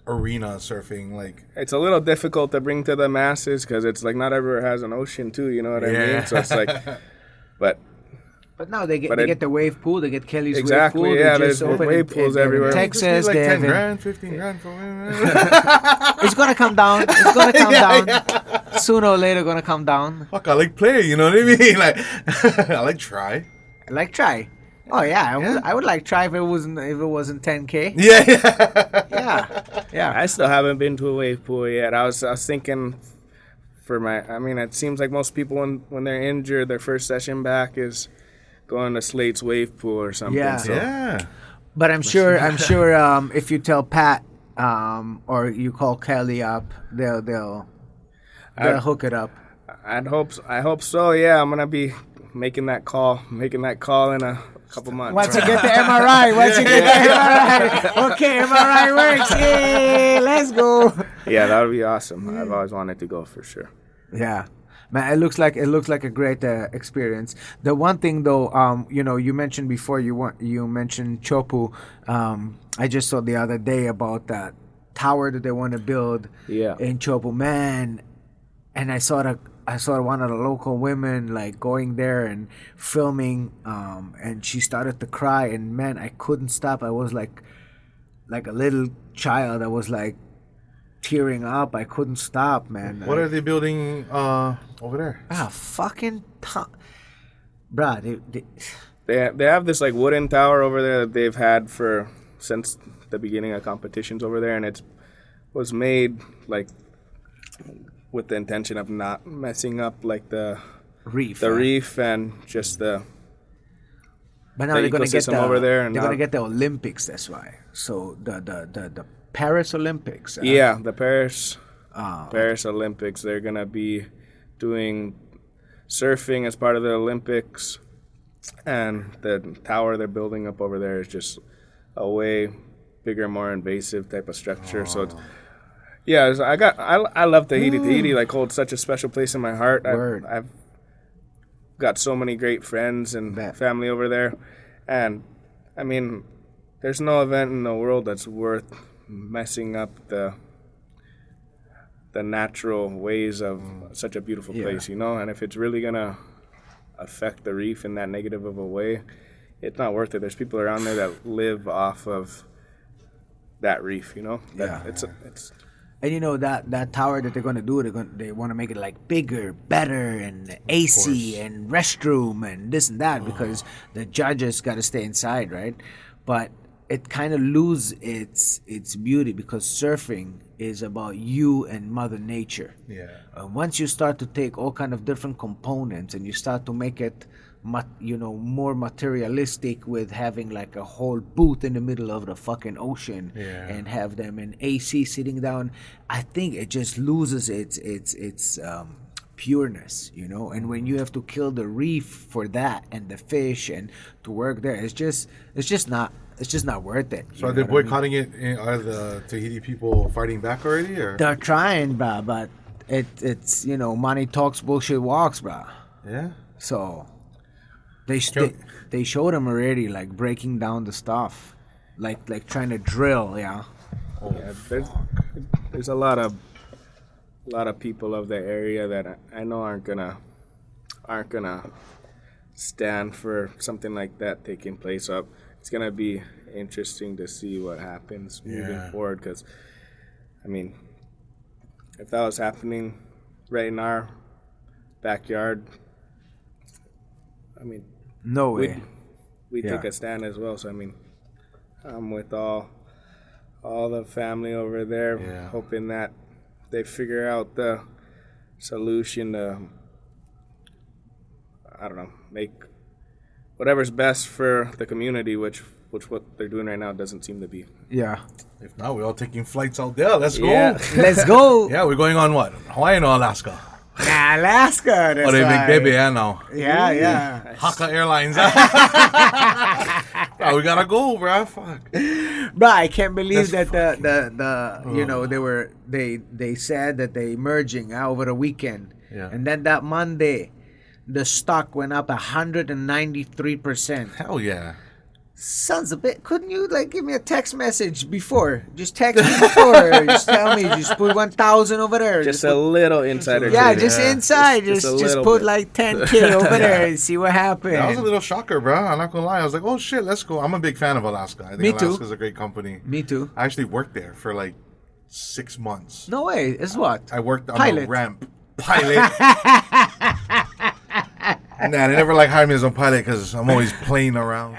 B: arena surfing.
C: It's a little difficult to bring to the masses because it's not everywhere has an ocean too, you know what I mean? So it's But
A: now they get the wave pool. They get Kelly's
C: exactly,
A: wave pool.
C: yeah,
A: They just
C: there's
A: open
C: wave pools everywhere.
A: Texas,
B: like
A: they
B: 10
A: have
B: grand, 15 grand for women.
A: It's gonna come down. It's gonna come down. Sooner or later, gonna come down.
B: Fuck, I play. You know what I mean? I try.
A: Try. Oh yeah, I would try if it wasn't 10K. Yeah.
C: I still haven't been to a wave pool yet. I was thinking it seems like most people when they're injured, their first session back is going to Slate's wave pool or something.
A: Yeah.
C: So.
B: Yeah.
A: But I'm sure if you tell Pat or you call Kelly up, they'll hook it up.
C: I hope so. Yeah, I'm gonna be making that call in a couple months.
A: Once you get the MRI, okay, MRI works. Yay, let's go.
C: Yeah, that would be awesome. I've always wanted to go for sure.
A: Yeah, man, it looks like a great experience. The one thing though, you mentioned before you mentioned Chopu. I just saw the other day about that tower that they want to build in Chopu, man, and I saw one of the local women like going there and filming, and she started to cry, and man, I couldn't stop. I was like a little child. I was like tearing up. I couldn't stop, man.
B: What are they building over there?
A: Fucking bruh,
C: They have this like wooden tower over there that they've had since the beginning of competitions over there, and it was made like with the intention of not messing up like the reef and just the.
A: But now they're gonna get
C: over there, and
A: they're gonna get the Olympics. That's why. So the Paris Olympics.
C: The Paris Olympics. They're gonna be doing surfing as part of the Olympics, and the tower they're building up over there is just a way bigger, more invasive type of structure. So it's. Yeah, I love Tahiti. Tahiti like holds such a special place in my heart. I've got so many great friends and family over there, and I mean, there's no event in the world that's worth messing up the natural ways of such a beautiful place, And if it's really gonna affect the reef in that negative of a way, it's not worth it. There's people around there that live off of that reef, It's
A: and that tower that they're gonna do, they want to make it like bigger, better, and AC and restroom and this and that because the judges got to stay inside, right? But it kind of loses its beauty because surfing is about you and Mother Nature. Yeah. Once you start to take all kind of different components and you start to make it more materialistic with having like a whole booth in the middle of the fucking ocean and have them in AC sitting down, I think it just loses its pureness, and when you have to kill the reef for that and the fish and to work there, it's just not worth it.
B: So are they boycotting it? Are the Tahiti people fighting back already? Or?
A: They're trying, bruh, but it's money talks, bullshit walks, bruh.
B: Yeah.
A: So they showed them already, like breaking down the stuff, like trying to drill. Yeah.
C: There's a lot of people of the area that I know aren't gonna stand for something like that taking place. So it's gonna be interesting to see what happens moving forward. Because, I mean, if that was happening right in our backyard, I mean,
A: no way.
C: We take a stand as well. So I mean, I'm with all the family over there, hoping that they figure out the solution to, I don't know, make whatever's best for the community, which what they're doing right now doesn't seem to be.
A: Yeah.
B: If not, we're all taking flights out there. Let's go.
A: Let's go.
B: Yeah, we're going on what? Hawaii or Alaska?
A: Alaska.
B: Oh, they big baby, I know.
A: Yeah.
B: Haka Airlines. Oh, we gotta go, bro. Fuck.
A: Bro, I can't believe that they said that they merging over the weekend.
B: Yeah.
A: And then that Monday, the stock went up 193%.
B: Hell yeah.
A: Sons of bitch, couldn't you give me a text message before? Just text me before. Just tell me, just put 1,000 over there.
C: Just a little insider.
A: Yeah, just inside. Just put bit. 10K over there and see what happens.
B: That was a little shocker, bro. I'm not gonna lie. I was like, oh shit, let's go. I'm a big fan of Alaska. I think Alaska's a great company.
A: Me too.
B: I actually worked there for 6 months.
A: No way. It's what?
B: I worked on the ramp. Pilot. Nah, they never hired me as a pilot because I'm always playing around.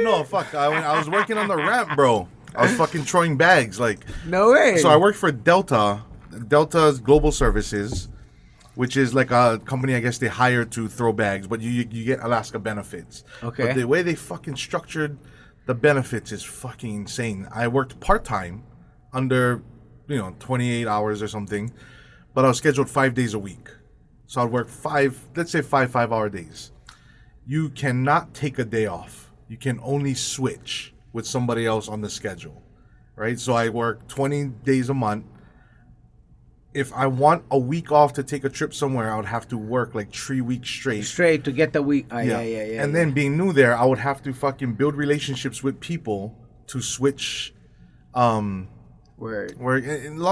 B: No, fuck. I was working on the ramp, bro. I was fucking throwing bags.
A: No way.
B: So I worked for Delta's Global Services, which is a company I guess they hire to throw bags, but you get Alaska benefits.
A: Okay.
B: But the way they fucking structured the benefits is fucking insane. I worked part-time under 28 hours or something, but I was scheduled 5 days a week. So I'd work let's say five 5-hour days. You cannot take a day off. You can only switch with somebody else on the schedule, right? So I work 20 days a month. If I want a week off to take a trip somewhere, I would have to work like 3 weeks straight.
A: Straight to get the week. Yeah.
B: And then being new there, I would have to fucking build relationships with people to switch. Long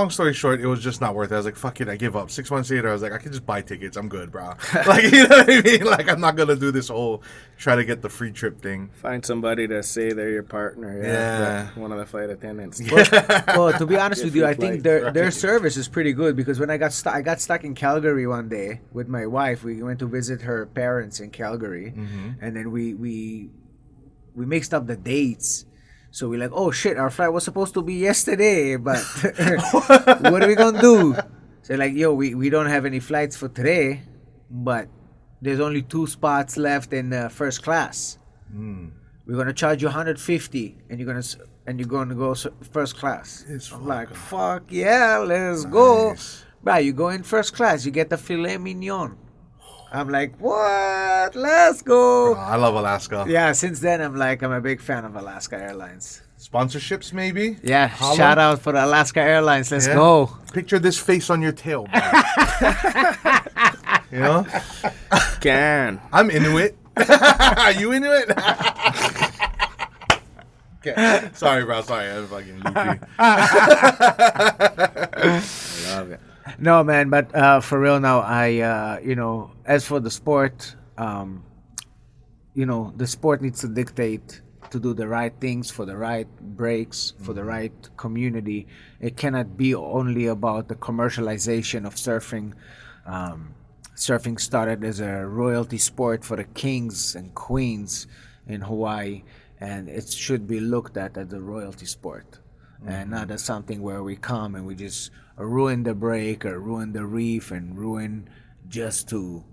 B: story short, it was just not worth it. I was like, fuck it, I give up. 6 months later, I was like, I can just buy tickets. I'm good, bro. Like, you know what I mean? Like, I'm not going to do this whole try to get the free trip thing.
C: Find somebody to say they're your partner.
B: Yeah.
C: One of the flight attendants.
A: Well, to be honest with you, I think their service is pretty good, because when I got stuck in Calgary one day with my wife. We went to visit her parents in Calgary, and then we mixed up the dates. So we're like, oh shit, our flight was supposed to be yesterday, but what are we gonna do? So like, yo, we don't have any flights for today, but there's only 2 spots left in first class. We're gonna charge you $150, and you're gonna go first class. I'm like, fuck yeah, let's go, bro. You go in first class, you get the filet mignon. I'm like, what? Let's go.
B: I love Alaska.
A: Yeah, since then, I'm a big fan of Alaska Airlines.
B: Sponsorships, maybe?
A: Yeah, shout out for the Alaska Airlines. Let's go.
B: Picture this face on your tail, bro. You know? I'm Inuit. Are you Inuit? Okay. Sorry, bro. Sorry. I'm fucking loopy.
C: I love it.
A: No, man, but for real now, as for the sport, the sport needs to dictate to do the right things for the right breaks, for the right community. It cannot be only about the commercialization of surfing. Surfing started as a royalty sport for the kings and queens in Hawaii, and it should be looked at as a royalty sport. And not as something where we come and we just ruin the break or ruin the reef and ruin just to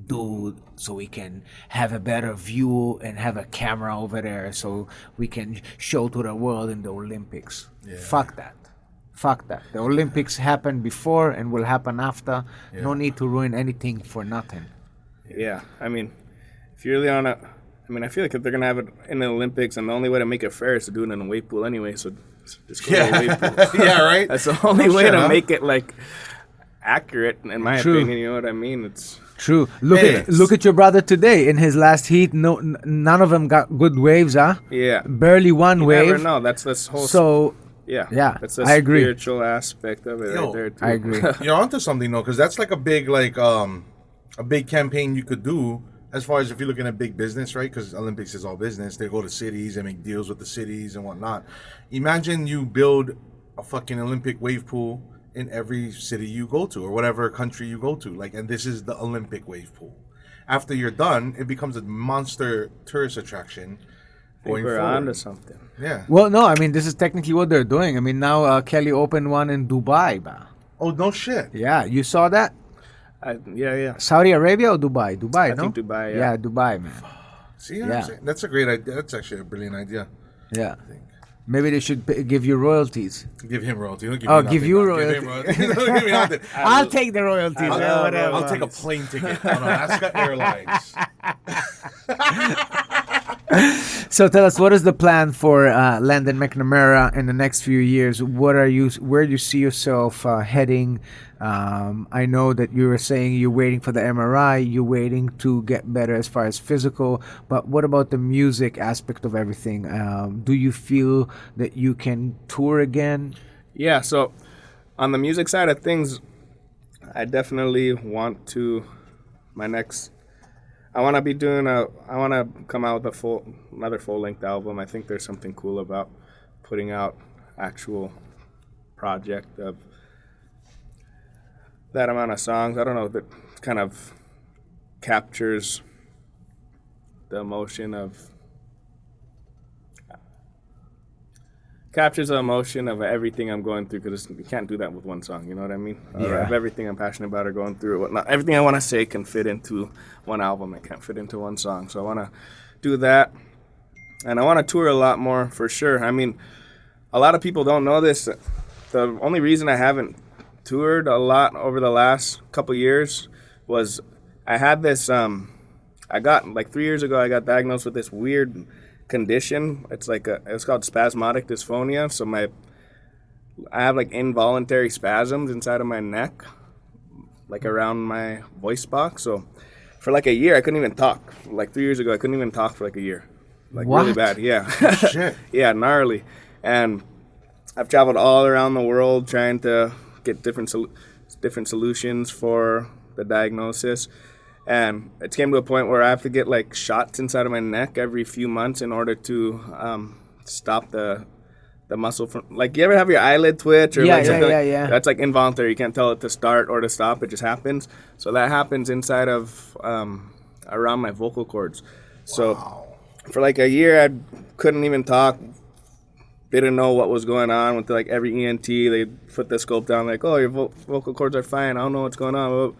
A: do so we can have a better view and have a camera over there so we can show to the world in the Olympics. Yeah. Fuck that. The Olympics happened before and will happen after. Yeah. No need to ruin anything for nothing.
C: Yeah, I mean, if you're really I feel like if they're going to have it in the Olympics, and the only way to make it fair is to do it in a wave pool anyway, so just go to a wave pool.
B: Yeah, right?
C: That's the only way to make it, like, accurate, in my opinion, you know what I mean? It's
A: true. Look at your brother today. In his last heat, none of them got good waves, huh?
C: Yeah.
A: Barely one wave.
C: Never know. That's this whole...
A: So...
C: Yeah, that's the
A: I agree.
C: Spiritual aspect of it right there, too.
A: I agree.
B: You're onto something, though, because that's like a big, a big campaign you could do. As far as if you're looking at big business, right? Because Olympics is all business. They go to cities and make deals with the cities and whatnot. Imagine you build a fucking Olympic wave pool in every city you go to or whatever country you go to. And this is the Olympic wave pool. After you're done, it becomes a monster tourist attraction.
C: We're onto something.
B: Yeah.
A: Well, no, this is technically what they're doing. Now Kelly opened one in Dubai, ba.
B: Oh, no shit.
A: Yeah, you saw that?
C: Yeah.
A: Saudi Arabia or Dubai? Dubai,
C: I think Dubai,
A: yeah. Yeah, Dubai, man.
B: See, that's a great idea. That's actually a brilliant idea.
A: Yeah. Maybe they should give you royalties.
B: Give him royalty.
A: Give you royalties.
B: Give me nothing.
A: I'll take the royalties. Whatever.
B: I'll take a plane ticket on Alaska Airlines.
A: So tell us, what is the plan for Landon McNamara in the next few years? Where do you see yourself heading? I know that you were saying you're waiting for the MRI, you're waiting to get better as far as physical, but what about the music aspect of everything? Do you feel that you can tour again?
C: Yeah, so on the music side of things, I definitely want to, I want to come out with another full-length album. I think there's something cool about putting out actual project of that amount of songs. I don't know, that kind of captures the emotion of everything I'm going through, because you can't do that with one song, you know what I mean?
A: Yeah.
C: Of everything I'm passionate about or going through, whatnot. Everything I want to say can fit into one album. It can't fit into one song. So I want to do that. And I want to tour a lot more, for sure. A lot of people don't know this. the only reason I haven't toured a lot over the last couple years was I had this. I got like 3 years ago. I got diagnosed with this weird condition. It's called spasmodic dysphonia. So I have like involuntary spasms inside of my neck, like around my voice box. So for like a year, I couldn't even talk. Like 3 years ago, I couldn't even talk for like a year. Like
A: what?
C: Really bad. Yeah.
B: Shit.
C: Yeah, gnarly. And I've traveled all around the world trying to get different solutions for the diagnosis. And it came to a point where I have to get like shots inside of my neck every few months in order to stop the muscle from, like, you ever have your eyelid twitch or like something?
A: Yeah.
C: That's like involuntary. You can't tell it to start or to stop. It just happens. So that happens inside of around my vocal cords. So for like a year, I couldn't even talk. Didn't know what was going on with like every ENT. They put the scope down like, oh, your vocal cords are fine. I don't know what's going on. Well,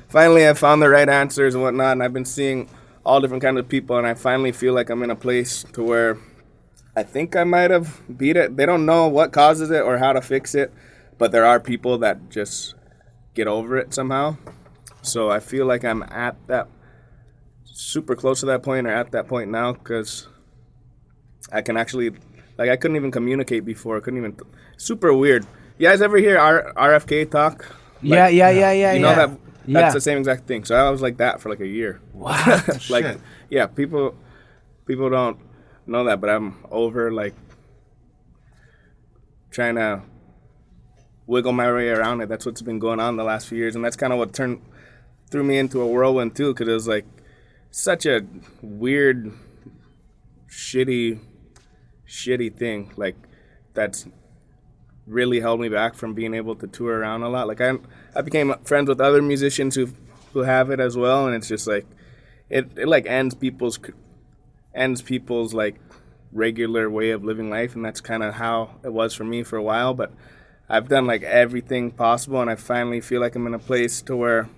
C: finally, I found the right answers and whatnot, and I've been seeing all different kinds of people, and I finally feel like I'm in a place to where I think I might have beat it. They don't know what causes it or how to fix it, but there are people that just get over it somehow. So I feel like I'm at that, super close to that point or at that point now, because I can actually, like, I couldn't even communicate before. I couldn't even, super weird. You guys ever hear RFK talk? Like,
A: Yeah.
C: You know that? That's
A: Yeah.
C: the same exact thing. So I was like that for like a year.
A: What?
C: Like,
B: Shit.
C: yeah, people don't know that, but I'm over like trying to wiggle my way around it. That's what's been going on the last few years, and that's kind of what threw me into a whirlwind too, because it was like such a weird, shitty thing. Like, that's really held me back from being able to tour around a lot. Like, I became friends with other musicians who have it as well, and it's just like it like ends people's like regular way of living life, and that's kind of how it was for me for a while. But I've done like everything possible, and I finally feel like I'm in a place to where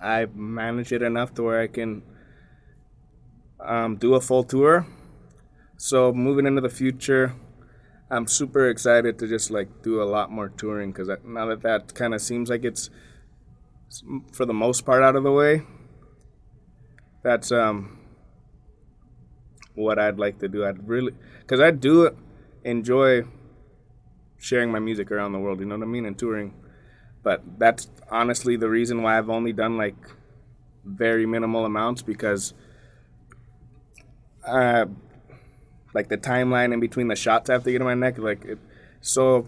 C: I manage it enough to where I can do a full tour. So moving into the future, I'm super excited to just like do a lot more touring, because now that kind of seems like it's for the most part out of the way. That's what I'd like to do. Because I do enjoy sharing my music around the world, you know what I mean, and touring. But that's honestly the reason why I've only done like very minimal amounts, because like the timeline in between the shots I have to get in my neck, so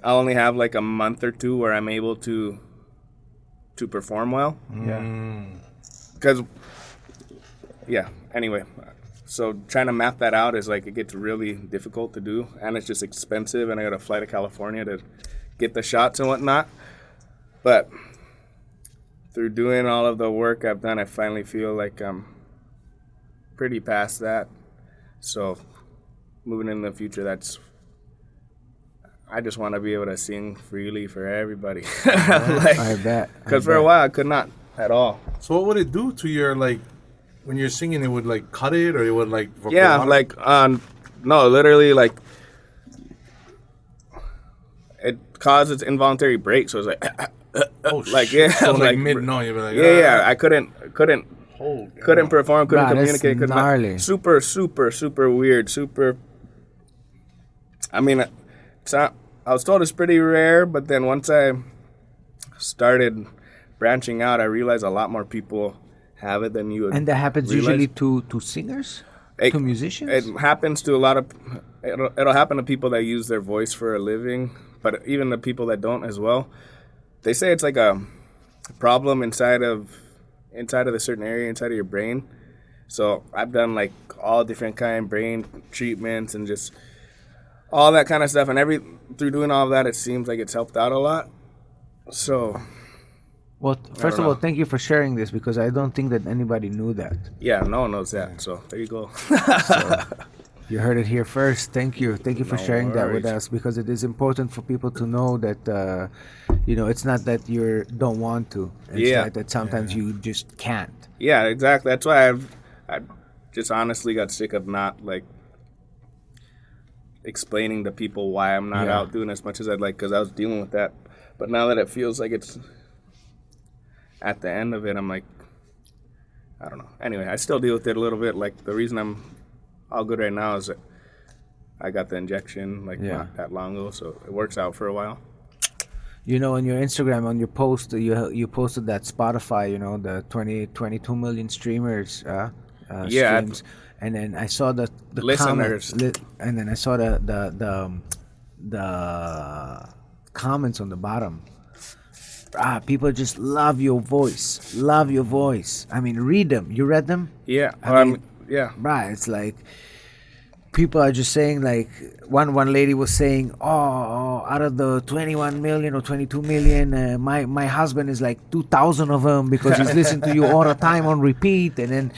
C: I'll only have like a month or two where I'm able to perform well.
A: Yeah.
C: Because, yeah, anyway, so trying to map that out is like, it gets really difficult to do, and it's just expensive, and I gotta fly to California to get the shots and whatnot. But through doing all of the work I've done, I finally feel like I'm pretty past that. So moving in the future, I just want to be able to sing freely for everybody. Like,
A: I bet.
C: because for a while I could not at all.
B: So what would it do to your, like, when you're singing? It would like cut it, or it would like
C: Yeah, like no, literally, like, it causes involuntary breaks. So it's like
B: oh
C: like,
B: shit.
C: yeah,
B: So like
C: like,
B: mid no, you'd be like
C: yeah, I couldn't
B: Hold,
C: perform, couldn't
A: Wow, that's
C: communicate.
A: gnarly.
C: Super weird. I mean, I was told it's pretty rare, but then once I started branching out, I realized a lot more people have it than you would.
A: And that happens
C: realize.
A: usually to singers? To musicians?
C: It happens to a lot of. It'll happen to people that use their voice for a living, but even the people that don't as well. They say it's like a problem inside of the certain area inside of your brain. So I've done like all different kind brain treatments and just all that kind of stuff, and through doing all of that, it seems like it's helped out a lot. So,
A: Well, first of all, thank you for sharing this, because I don't think that anybody knew that.
C: yeah, no one knows that. So there you go.
A: You heard it here first. Thank you for
C: No
A: sharing that with
C: worries.
A: us, because it is important for people to know that it's not that you don't want to. It's that sometimes you just can't.
C: Yeah, exactly. That's why I just honestly got sick of not, like, explaining to people why I'm not out doing as much as I'd like, because I was dealing with that. But now that it feels like it's at the end of it, I'm like, I don't know. Anyway, I still deal with it a little bit. Like, the reason I'm all good right now is that I got the injection not that long ago, so it works out for a while.
A: You know, on your Instagram, on your post, you posted that Spotify, you know, the 22 million streamers, streams. And then I saw the
C: listeners,
A: and then I saw the comments on the bottom. People just love your voice. Love your voice. I mean, read them. You read them?
C: Yeah. Yeah.
A: Right. It's like people are just saying, like, one lady was saying, out of the 21 million or 22 million, my husband is like 2,000 of them because he's listening to you all the time on repeat. And then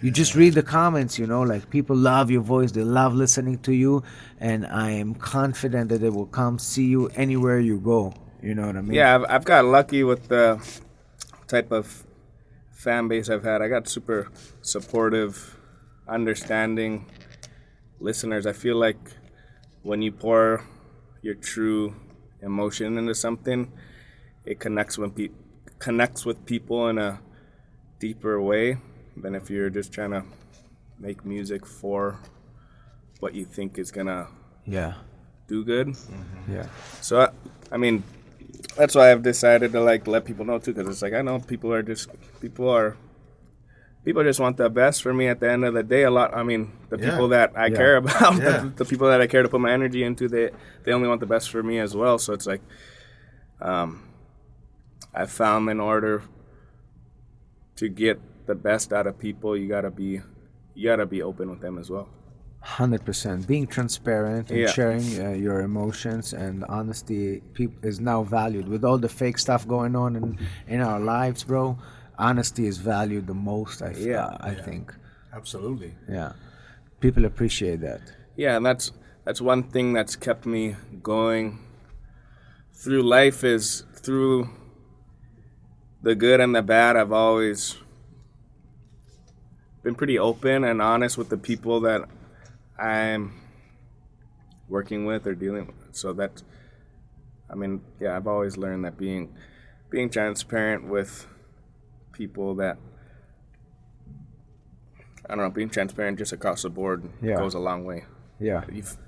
A: you just read the comments, you know, like, people love your voice. They love listening to you. And I am confident that they will come see you anywhere you go. You know what I mean?
C: Yeah, I've got lucky with the type of fan base I've had. I got super supportive, understanding listeners. I feel like when you pour your true emotion into something, it connects with people in a deeper way than if you're just trying to make music for what you think is gonna do good.
A: Mm-hmm. Yeah.
C: So I mean, that's why I've decided to like let people know too, because it's like I know people just want the best for me. At the end of the day, the people that I care about, the people that I care to put my energy into, they only want the best for me as well. So it's like, I found in order to get the best out of people, you gotta be open with them as well.
A: 100%. Being transparent and sharing your emotions and honesty is now valued. With all the fake stuff going on in our lives, bro, honesty is valued the most, I think.
B: Absolutely.
A: Yeah. People appreciate that.
C: Yeah, and that's one thing that's kept me going through life, is through the good and the bad. I've always been pretty open and honest with the people that I'm working with or dealing with. So that's, I've always learned that being transparent with people that, being transparent just across the board goes a long way.
A: Yeah.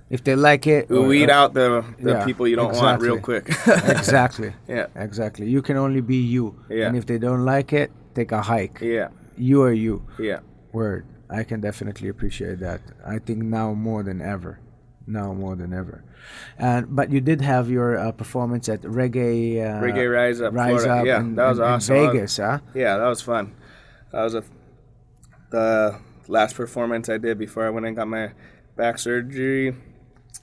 A: If they like it.
C: Weed out the people you don't want real quick.
A: Exactly.
C: Yeah.
A: Exactly. You can only be you.
C: Yeah.
A: And if they don't like it, take a hike.
C: Yeah.
A: You are you.
C: Yeah.
A: Word. I can definitely appreciate that. I think now more than ever. But you did have your performance at Reggae
C: Rise Up, Florida. Yeah, that was awesome.
A: In Vegas, huh?
C: Yeah, that was fun. That was the last performance I did before I went and got my back surgery,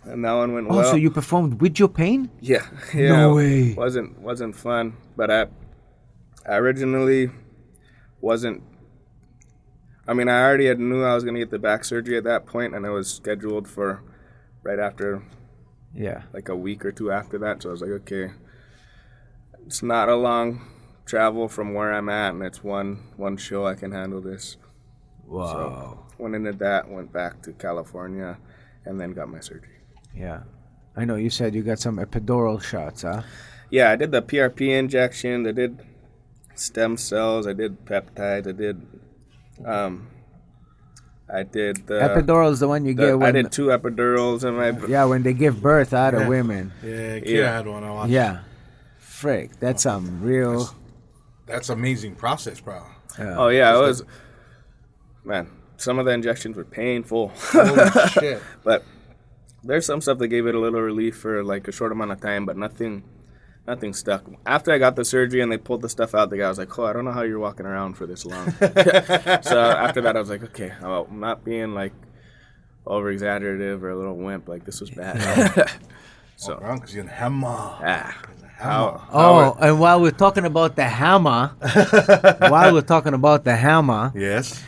C: and that one went well.
A: Oh, so you performed with your pain?
C: Yeah.
A: No way.
C: Wasn't fun, but I originally wasn't. I already knew I was going to get the back surgery at that point, and it was scheduled for right after, like a week or two after that. So I was like, okay, it's not a long travel from where I'm at, and it's one show. I can handle this.
A: Wow.
C: So went into that, went back to California, and then got my surgery.
A: Yeah. I know you said you got some epidural shots, huh?
C: Yeah, I did the PRP injection. I did stem cells. I did peptides. I did the
A: epidural is the one you get when
C: I did 2 epidurals in my
A: when they give birth out of women.
B: Yeah, Kira had one. I watched.
A: Yeah, frick, that's some real.
B: That's amazing process, bro.
C: Oh yeah, it was. Man, some of the injections were painful.
B: Holy shit!
C: But there's some stuff that gave it a little relief for like a short amount of time, but nothing stuck. After I got the surgery and they pulled the stuff out, the guy was like, I don't know how you're walking around for this long. So after that, I was like, okay, I'm not being like over-exaggerative or a little wimp. Like, this was bad.
B: So, because you're in hammer.
A: And while we're talking about the hammer,
B: Yes.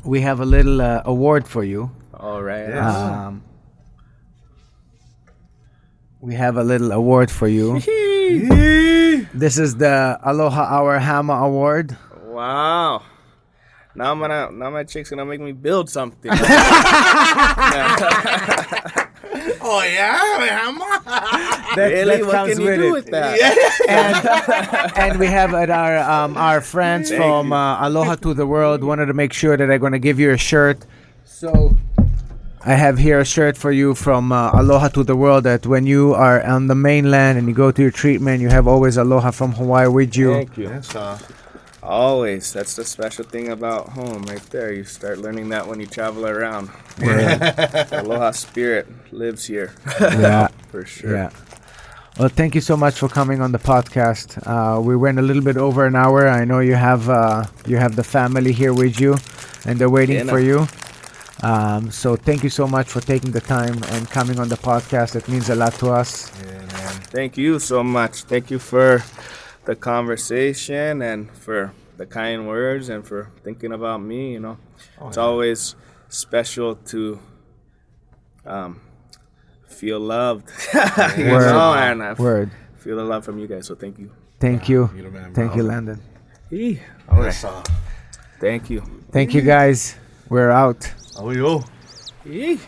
A: We have a little award for you.
C: All right.
B: Yes.
A: We have a little award for you. This is the Aloha Hour Hammer Award.
C: Wow. Now my chick's gonna make me build something.
B: Oh yeah, man.
C: Really? What
A: comes
C: can you
A: with
C: do
A: it.
C: with that?
A: And we have at our friends
C: Thank
A: from
C: you.
A: Aloha to the World wanted to make sure that I'm going to give you a shirt. So I have here a shirt for you from Aloha to the World, that when you are on the mainland and you go to your treatment, you have always Aloha from Hawaii with you.
C: Thank you.
B: Yes,
C: Always. That's the special thing about home right there. You start learning that when you travel around. The Aloha spirit lives here.
A: Yeah.
C: For sure.
A: Yeah. Well, thank you so much for coming on the podcast. We went a little bit over an hour. I know you have the family here with you, and they're waiting for you. So thank you so much for taking the time and coming on the podcast. It means a lot to us.
B: yeah, man.
C: Thank you so much. Thank you for the conversation and for the kind words and for thinking about me. It's always special to feel loved. And I
A: Word.
C: feel the love from you guys. So thank you.
A: Thank you.
B: You're the man,
A: Thank
B: bro.
A: you, Landon.
B: Yes,
C: Thank you.
A: Thank you, guys. We're out.
B: Oh, yo.
C: Yee.